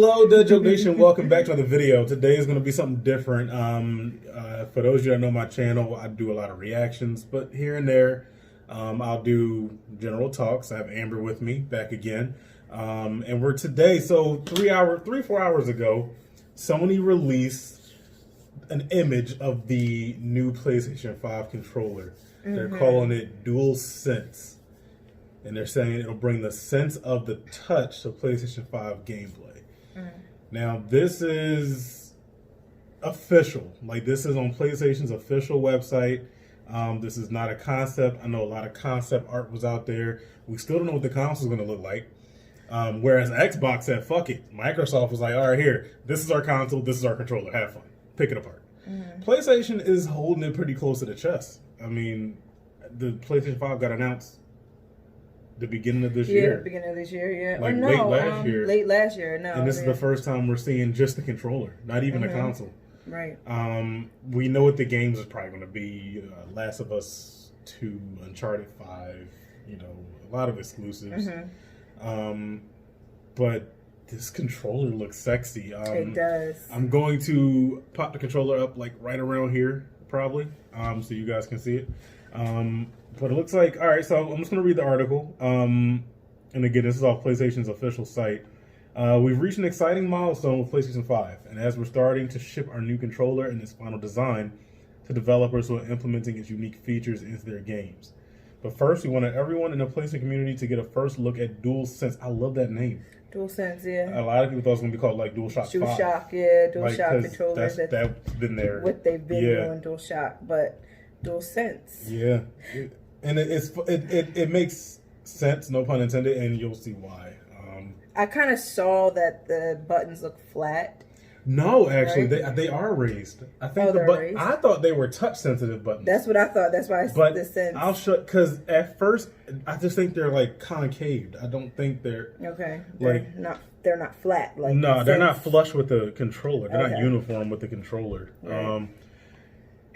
Hello, Dead Joke Nation. Welcome back to another video. Today is going to be something different. For those of you that know my channel, I do a lot of reactions, but here and there, I'll do general talks. I have Amber with me back again, and we're today. So 4 hours ago, Sony released an image of the new PlayStation 5 controller. They're calling it DualSense. And they're saying it'll bring the sense of the touch to PlayStation 5 gameplay. Now, this is official. Like, this is on PlayStation's official website. This is not a concept. I know a lot of concept art was out there. We still don't know what the console is going to look like. Whereas Xbox said, fuck it. Microsoft was like, all right, here. This is our console. This is our controller. Have fun. Pick it apart. PlayStation is holding it pretty close to the chest. I mean, the PlayStation 5 got announced the beginning of this year. Beginning of this year, yeah. Like late last year. Late last year, no. And this is the first time we're seeing just the controller, not even the console. Right. We know what the games is probably going to be. Last of Us 2, Uncharted 5, you know, a lot of exclusives. But this controller looks sexy. It does. I'm going to pop the controller up like right around here, probably, so you guys can see it. But it looks like, all right, so I'm just going to read the article. And again, this is off PlayStation's official site. We've reached an exciting milestone with PlayStation 5. And as we're starting to ship our new controller in its final design to developers who are implementing its unique features into their games. But first, we wanted everyone in the PlayStation community to get a first look at DualSense. I love that name. DualSense, yeah. A lot of people thought it was going to be called like DualShock 5. DualShock, yeah. DualShock controllers. That's been there. What they've been doing, DualShock. But DualSense. Yeah. And it makes sense, no pun intended, and you'll see why. I kind of saw that the buttons look flat. No, actually, right? they are raised. I think raised? I thought they were touch sensitive buttons. That's what I thought. That's why I said the sense. I'll show, because at first I just think they're like concaved. I don't think they're They're not flat. Like no, they're not flush with the controller. They're not uniform with the controller. Right.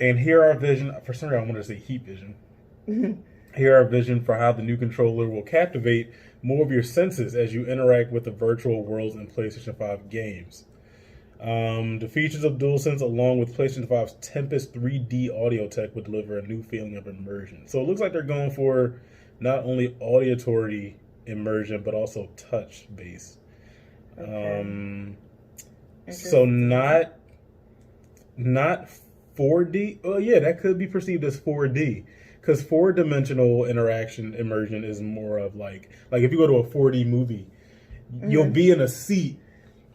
And here our vision. For some reason, I wanted to say heat vision. Here our vision for how the new controller will captivate more of your senses as you interact with the virtual worlds in PlayStation 5 games. The features of DualSense, along with PlayStation 5's Tempest 3D audio tech, would deliver a new feeling of immersion. So it looks like they're going for not only auditory immersion, but also touch base. So not 4D. Oh yeah, that could be perceived as 4D. Because 4-dimensional interaction immersion is more of like if you go to a 4D movie, you'll be in a seat.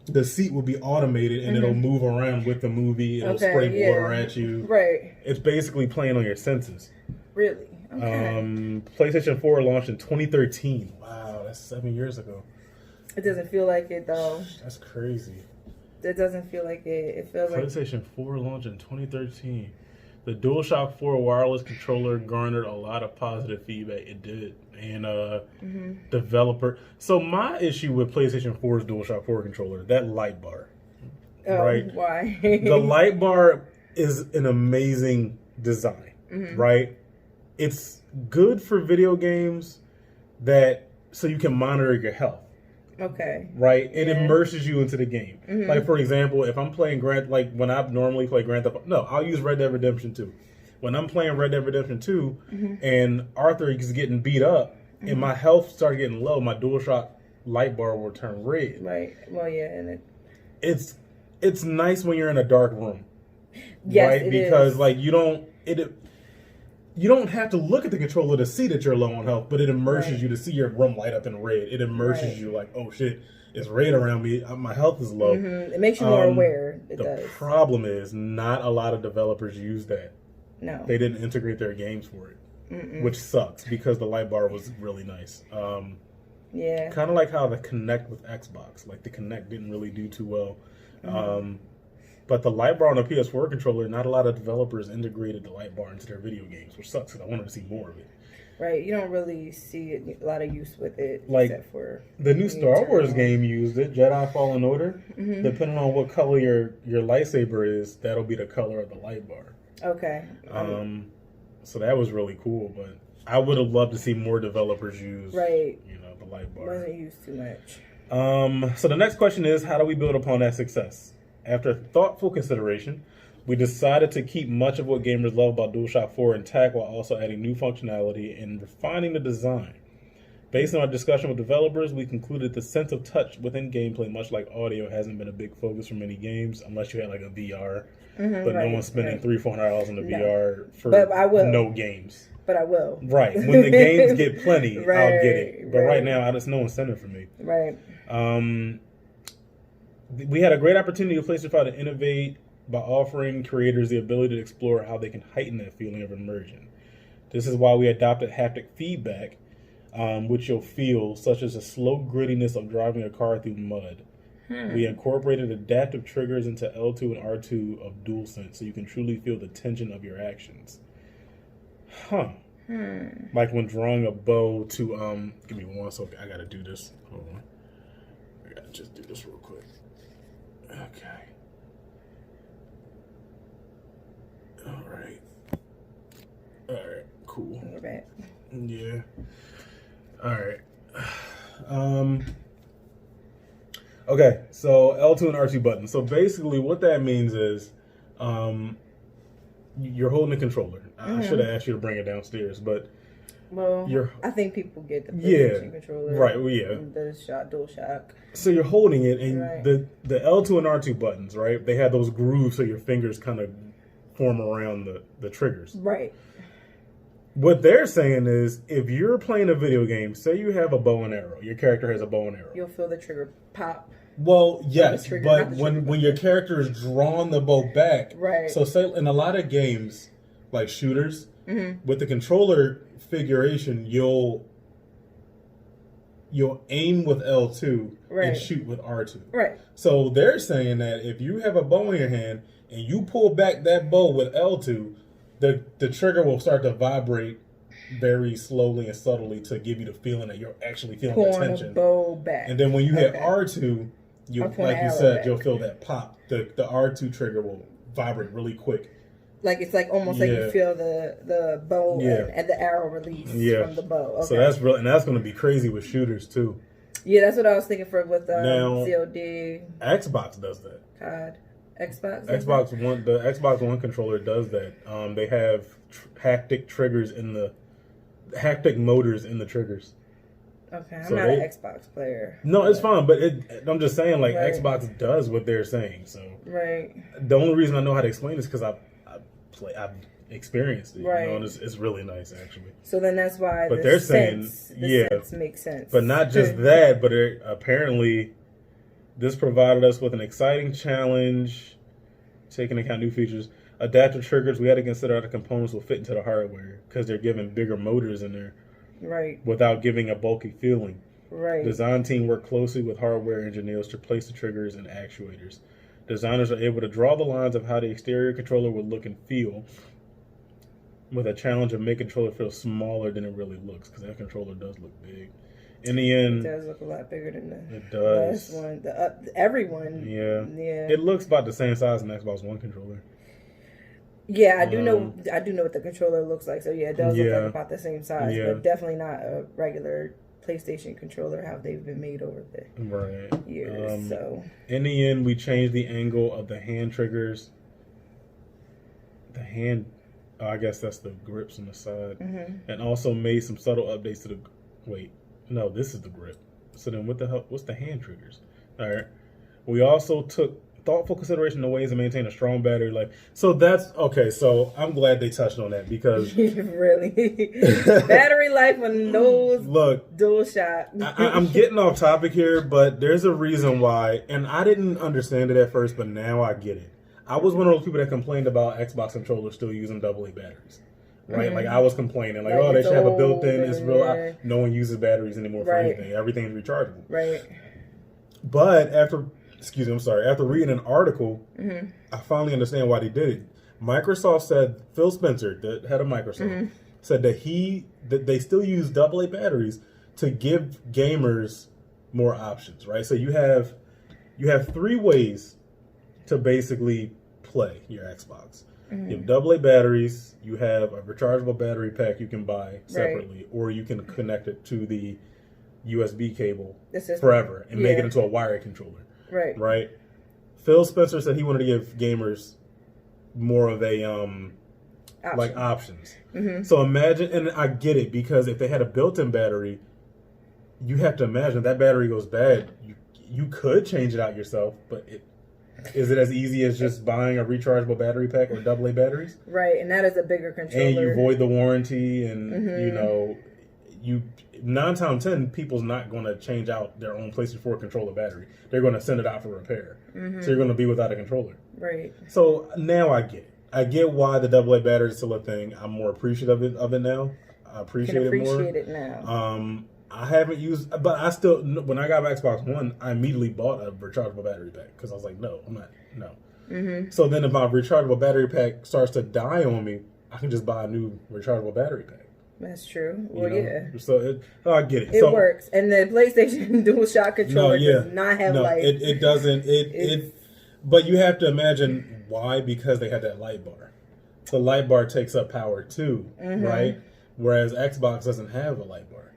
The seat will be automated and it'll move around with the movie. It'll spray water at you. Right. It's basically playing on your senses. Really? Okay. PlayStation 4 launched in 2013. Wow, that's 7 years ago. It doesn't feel like it though. That's crazy. It doesn't feel like it. It feels like PlayStation 4 launched in 2013. The DualShock 4 wireless controller garnered a lot of positive feedback. It did. And developer. So my issue with PlayStation 4's DualShock 4 controller, that light bar. Right? Why? The light bar is an amazing design. Right? It's good for video games so you can monitor your health. Okay. Right? It immerses you into the game. Like, for example, if I'm playing when I normally play Grand Theft Auto, I'll use Red Dead Redemption 2. When I'm playing Red Dead Redemption 2 and Arthur is getting beat up and my health started getting low, my DualShock light bar will turn red. Right. Well, yeah. And it's nice when you're in a dark room. Yes, right? It because, is. like, you don't have to look at the controller to see that you're low on health, but it immerses you to see your room light up in red. It immerses you like, oh shit, it's red around me. My health is low. It makes you more aware. The problem is not a lot of developers use that. No. They didn't integrate their games for it, which sucks because the light bar was really nice. Yeah. Kind of like how the Kinect with Xbox. Like the Kinect didn't really do too well. But the light bar on a PS4 controller, not a lot of developers integrated the light bar into their video games, which sucks because I wanted to see more of it. Right, you don't really see a lot of use with it, like except for the new Star Wars game used it, Jedi Fallen Order. Depending on what color your lightsaber is, that'll be the color of the light bar. Okay. So that was really cool, but I would have loved to see more developers use, the light bar. Wasn't used too much. So the next question is, how do we build upon that success? After thoughtful consideration, we decided to keep much of what gamers love about DualShock 4 intact while also adding new functionality and refining the design. Based on our discussion with developers, we concluded the sense of touch within gameplay, much like audio, hasn't been a big focus for many games, unless you had like a VR. But no one's spending $300-400 on the VR for no games. But I will. Right. When the games get plenty, I'll get it. But right now, it's no incentive for me. Right. We had a great opportunity with PlayStation 5 to innovate by offering creators the ability to explore how they can heighten that feeling of immersion. This is why we adopted haptic feedback, which you'll feel, such as the slow grittiness of driving a car through mud. We incorporated adaptive triggers into L2 and R2 of DualSense so you can truly feel the tension of your actions. Like when drawing a bow to, give me one second, I gotta do this. Hold on. I gotta just do this real quick. Okay. Alright, cool. Yeah. Alright. Okay, so L2 and R2 buttons. So basically what that means is you're holding the controller. I should have asked you to bring it downstairs, but I think people get the PlayStation controller. Right, well, yeah. The DualShock. So you're holding it, and the L2 and R2 buttons, right? They have those grooves so your fingers kind of form around the triggers. Right. What they're saying is, if you're playing a video game, say you have a bow and arrow, your character has a bow and arrow. You'll feel the trigger pop. Well, yes, but when your character is drawing the bow back, right. So say in a lot of games, like shooters, with the controller configuration, you'll aim with L2 and shoot with R2. Right. So they're saying that if you have a bow in your hand and you pull back that bow with L2, the trigger will start to vibrate very slowly and subtly to give you the feeling that you're actually feeling the tension. The bow back. And then when you hit R2, like you said, you'll feel that pop. The R2 trigger will vibrate really quick. Like it's like almost like you feel the bow and the arrow release from the bow. Okay. So that's real, and that's going to be crazy with shooters too. Yeah, that's what I was thinking for with now, COD. Xbox does that. God, Xbox. The Xbox One controller does that. They have haptic triggers haptic motors in the triggers. Okay, I'm not an Xbox player. No, it's fine, but I'm just saying, like Xbox does what they're saying. So the only reason I know how to explain this because I've experienced it, right? You know, and it's really nice actually. So then that's why. But they're saying, sense makes sense. But not just that, but apparently, this provided us with an exciting challenge, taking into account new features. Adaptive triggers, we had to consider how the components will fit into the hardware because they're giving bigger motors in there, right? Without giving a bulky feeling. Right. Design team worked closely with hardware engineers to place the triggers and actuators. Designers are able to draw the lines of how the exterior controller would look and feel, with a challenge of making the controller feel smaller than it really looks, because that controller does look big. In the end, it does look a lot bigger than the last one. Everyone. Yeah. It looks about the same size as an Xbox One controller. Yeah, I do know what the controller looks like. So yeah, it does look like about the same size, but definitely not a regular PlayStation controller how they've been made over the years. So in the end, we changed the angle of the hand triggers. I guess that's the grips on the side, and also made some subtle updates to the. Wait, no, this is the grip. So then, what the hell? What's the hand triggers? All right. We also took thoughtful consideration the ways to maintain a strong battery life. So that's okay. So I'm glad they touched on that because really, battery life on those DualShock. I'm getting off topic here, but there's a reason why, and I didn't understand it at first, but now I get it. I was one of those people that complained about Xbox controllers still using AA batteries. Right, like I was complaining, like, oh, they should have a built-in. It's real. No one uses batteries anymore for anything. Everything's rechargeable. Right. But after reading an article, I finally understand why they did it. Microsoft said, Phil Spencer, the head of Microsoft, said that they still use AA batteries to give gamers more options. Right, so you have 3 ways to basically play your Xbox. You have AA batteries, you have a rechargeable battery pack you can buy separately, or you can connect it to the USB cable forever and make it into a wired controller. Right. Right. Phil Spencer said he wanted to give gamers more of a like options. So imagine, and I get it, because if they had a built-in battery, you have to imagine if that battery goes bad, you could change it out yourself, but is it as easy as just buying a rechargeable battery pack or AA batteries? Right, and that is a bigger controller. And you void the warranty, and you know, 9 times 10, people's not going to change out their own PlayStation 4 controller battery. They're going to send it out for repair. So you're going to be without a controller. Right. So now I get it. I get why the AA battery is still a thing. I'm more appreciative of it now. I appreciate it more. It now. I haven't used, but I still, when I got Xbox One, I immediately bought a rechargeable battery pack because I was like, no. So then if my rechargeable battery pack starts to die on me, I can just buy a new rechargeable battery pack. That's true. Well, yeah. So I get it. It works. And the PlayStation DualShock controller does not have light. It doesn't. But you have to imagine why, because they had that light bar. The light bar takes up power too, right? Whereas Xbox doesn't have a light bar.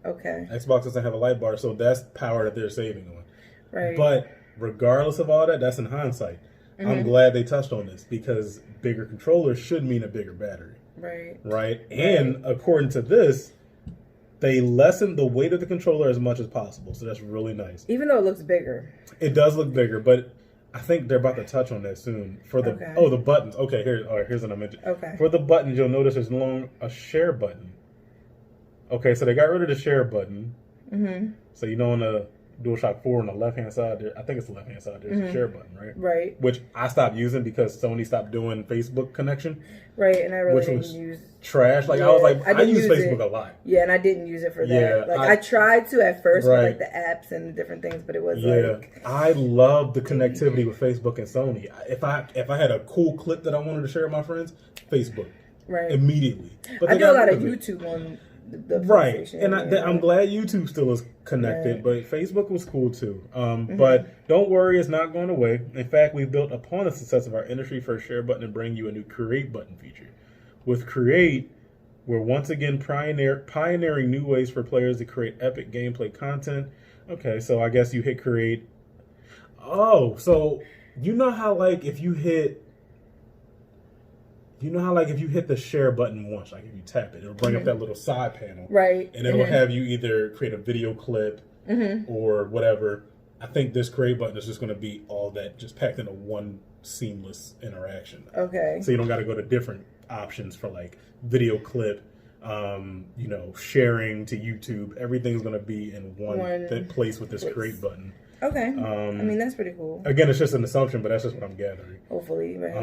Okay. Xbox doesn't have a light bar, so that's power that they're saving on. Right. But regardless of all that, that's in hindsight. I'm glad they touched on this, because bigger controllers should mean a bigger battery. Right. Right? And according to this, they lessen the weight of the controller as much as possible. So that's really nice. Even though it looks bigger. It does look bigger, but I think they're about to touch on that soon. For the the buttons. Okay, here's what I mentioned. Okay. For the buttons, you'll notice there's no longer a share button. Okay, so they got rid of the share button. So on the DualShock 4 on the left-hand side there, I think it's the left-hand side, there's a share button, right? Right. Which I stopped using because Sony stopped doing Facebook connection. Right, and I really didn't was use trash. Like, I was like, I use Facebook a lot. Yeah, and I didn't use it for that. Yeah, like I tried to at first right. for like the apps and the different things, but it was I love the connectivity with Facebook and Sony. If I had a cool clip that I wanted to share with my friends, Facebook. Right. Immediately. But I do a lot of YouTube on the right, and I'm glad YouTube still is connected, but Facebook was cool too. But don't worry, it's not going away. In fact, we built upon the success of our industry first share button and bring you a new Create button feature. With Create, we're once again pioneering new ways for players to create epic gameplay content. Okay, so I guess you hit Create. Oh, so you know how if you hit the share button once, like if you tap it, it'll bring up that little side panel. Right. And it'll have you either create a video clip or whatever. I think this Create button is just going to be all that just packed into one seamless interaction. Okay. So you don't got to go to different options for video clip, sharing to YouTube. Everything's going to be in one place with this Create button. Okay. I mean, that's pretty cool. Again, it's just an assumption, but that's just what I'm gathering. Hopefully, right.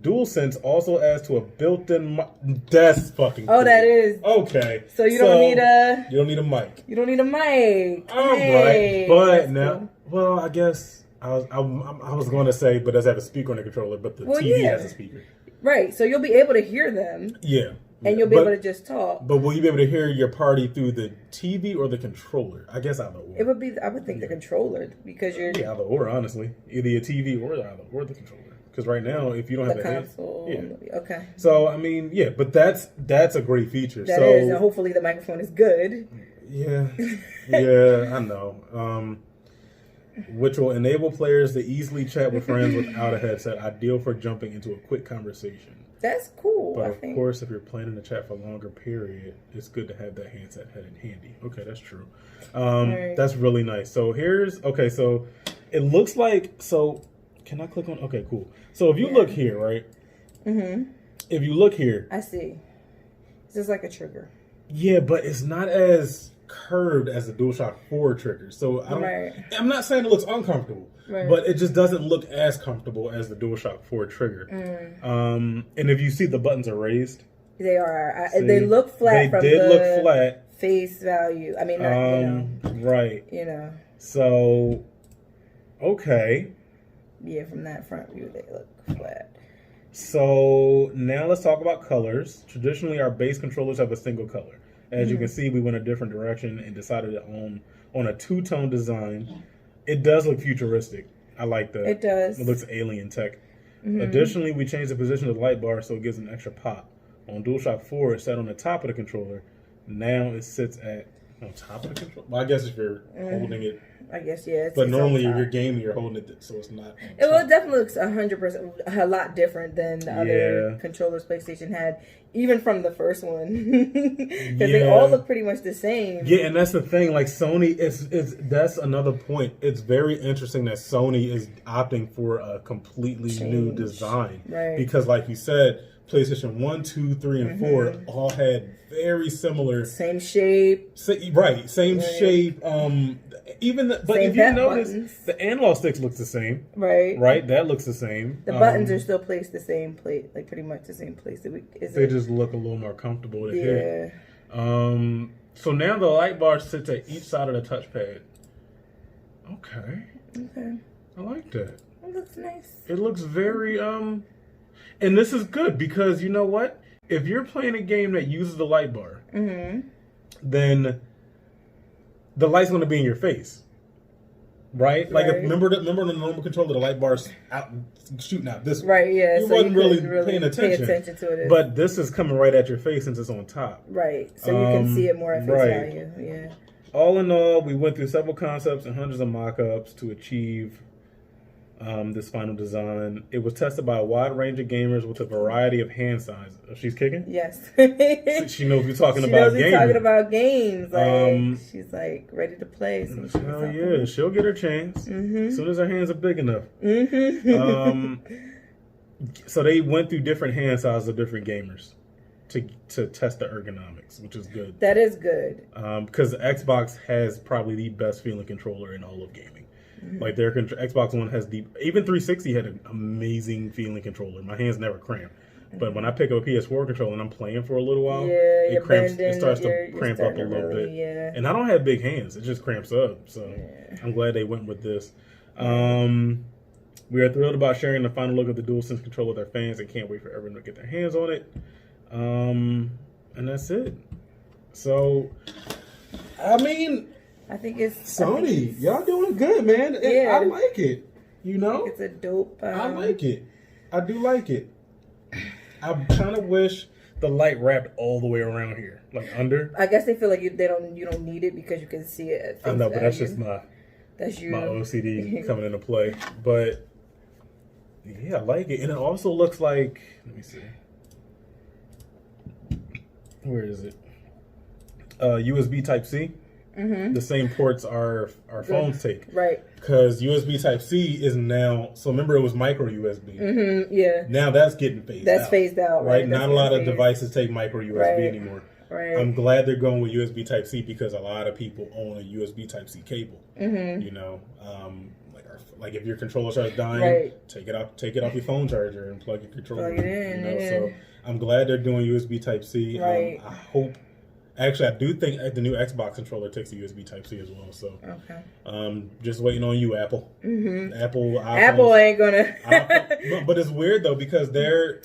DualSense also adds to a built-in that's fucking cool. Oh, that is. Okay. So you don't need a... You don't need a mic. You don't need a mic. All right. But now... Cool. Well, I guess I was going to say, but does have a speaker on the controller, but the TV has a speaker. Right. So you'll be able to hear them. Yeah. And you'll be able to just talk. But will you be able to hear your party through the TV or the controller? I guess either or. It would be, I would think the controller, because you're... Yeah, either or, honestly. Either your TV or the controller. Because right now, if you don't have the the console... Yeah. Okay. So, I mean, yeah, but that's a great feature. That is, and hopefully the microphone is good. Yeah. Yeah, I know. Which will enable players to easily chat with friends without a headset, ideal for jumping into a quick conversation. That's cool. But of course, if you're planning to chat for a longer period, it's good to have that handset handy. Okay, that's true. Right. That's really nice. So so it looks like, can I click on, okay, cool. So if you look here, right? Mm-hmm. If you look here. I see. It's just like a trigger. Yeah, but it's not as curved as the DualShock 4 trigger. So I'm not saying it looks uncomfortable. Right. But it just doesn't look as comfortable as the DualShock 4 trigger. And if you see, the buttons are raised. They are. They look flat from the look flat. Face value. I mean, not, right. So, okay. Yeah, from that front view, they look flat. So, now let's talk about colors. Traditionally, our base controllers have a single color. As you can see, we went a different direction and decided on a two-tone design. It does look futuristic. I like that. It does. It looks alien tech. Additionally, we changed the position of the light bar so it gives an extra pop. On DualShock 4, it sat on the top of the controller. Now it sits at, On top of the controller? Well, I guess if you're holding it. I guess, yeah. But normally if you're gaming, you're holding it, so it's not. It definitely looks 100% a lot different than the other controllers PlayStation had, even from the first one. Because they all look pretty much the same. Yeah, and that's the thing. Like Sony, that's another point. It's very interesting that Sony is opting for a completely new design. Right. Because like you said, PlayStation 1, 2, 3, and 4 all had very similar. Same shape. Same shape. But if you notice, the analog sticks looks the same. Right, that looks the same. The buttons are still placed the same place, like pretty much the same place. They just look a little more comfortable to hit. So now the light bar sits at each side of the touchpad. Okay. I like that. It looks nice. It looks very and this is good because you know what? If you're playing a game that uses the light bar, then the light's going to be in your face, right? Like remember the normal controller, the light bar's out shooting out this way. Right, yeah. You wasn't really paying attention. Pay attention to it. But this is coming right at your face since it's on top. Right, so you can see it more at face value. Yeah. All in all, we went through several concepts and hundreds of mock-ups to achieve this final design. It was tested by a wide range of gamers with a variety of hand sizes. Oh, she's kicking? Yes. She knows we're talking about gaming. She's talking about games. Like, she's like ready to play. So hell yeah, she'll get her chance as soon as her hands are big enough. So they went through different hand sizes of different gamers to test the ergonomics, which is good. That is good. Because the Xbox has probably the best feeling controller in all of gaming. Like their Xbox One has even 360 had an amazing feeling controller. My hands never cramp, but when I pick up a PS4 controller and I'm playing for a little while, it starts to cramp up a little bit. Yeah. And I don't have big hands; it just cramps up. So I'm glad they went with this. We are thrilled about sharing the final look of the DualSense controller with our fans and can't wait for everyone to get their hands on it. And that's it. So, I mean. I think it's Sony. Y'all doing good, man. I like it. You know, it's a dope. I like it. I do like it. I kind of wish the light wrapped all the way around here, like under. I guess they feel like you don't need it because you can see it. I know, but that's just my OCD coming into play. But yeah, I like it, and it also looks like. Let me see. Where is it? USB Type C. The same ports our phones take. Right. Because USB Type-C is now, so remember it was micro USB. Yeah. Now that's getting phased out. That's phased out. Right? Not a lot of devices take micro USB anymore. Right. I'm glad they're going with USB Type-C because a lot of people own a USB Type-C cable. You know, like if your controller starts dying, take it off your phone charger and plug your controller. Plug it in. You know, so I'm glad they're doing USB Type-C. I hope. Actually, I do think the new Xbox controller takes the USB Type-C as well. So, just waiting on you, Apple. Apple ain't gonna. But it's weird though because they're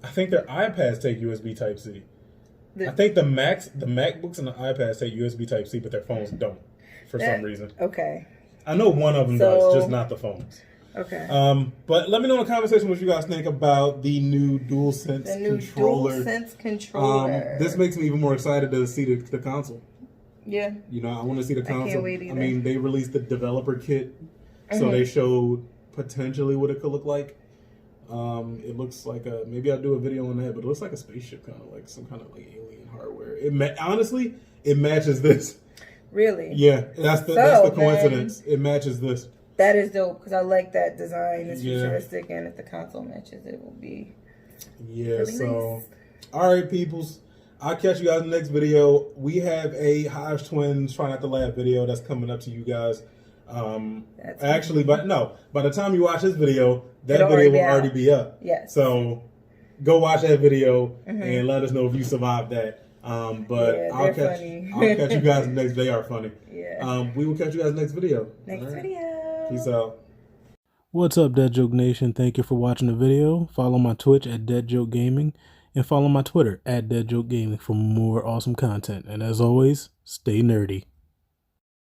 I think their iPads take USB Type-C. I think the MacBooks and the iPads take USB Type-C, but their phones don't for some reason. Okay. I know one of them does, just not the phones. Okay. But let me know in the conversation what you guys think about the new DualSense controller. DualSense controller. This makes me even more excited to see the console. Yeah. You know, I want to see the console. I can't wait either. I mean, they released the developer kit, so they showed potentially what it could look like. It looks like maybe I'll do a video on that, but it looks like a spaceship, kind of like some kind of like alien hardware. Honestly, it matches this. Really? Yeah, that's the coincidence. It matches this. That is dope because I like that design. It's futuristic, and if the console matches, it will be really nice. All right, peoples. I'll catch you guys in the next video. We have a Hive Twins Try Not to Laugh video that's coming up to you guys. Actually, by the time you watch this video, that video will already be up. Yes. So go watch that video and let us know if you survived that. But I'll catch you guys next. They are funny. Yeah. We will catch you guys next video. Next video. Peace out. What's up, Dead Joke Nation? Thank you for watching the video. Follow my Twitch at Dead Joke Gaming and follow my Twitter at Dead Joke Gaming for more awesome content. And as always, stay nerdy.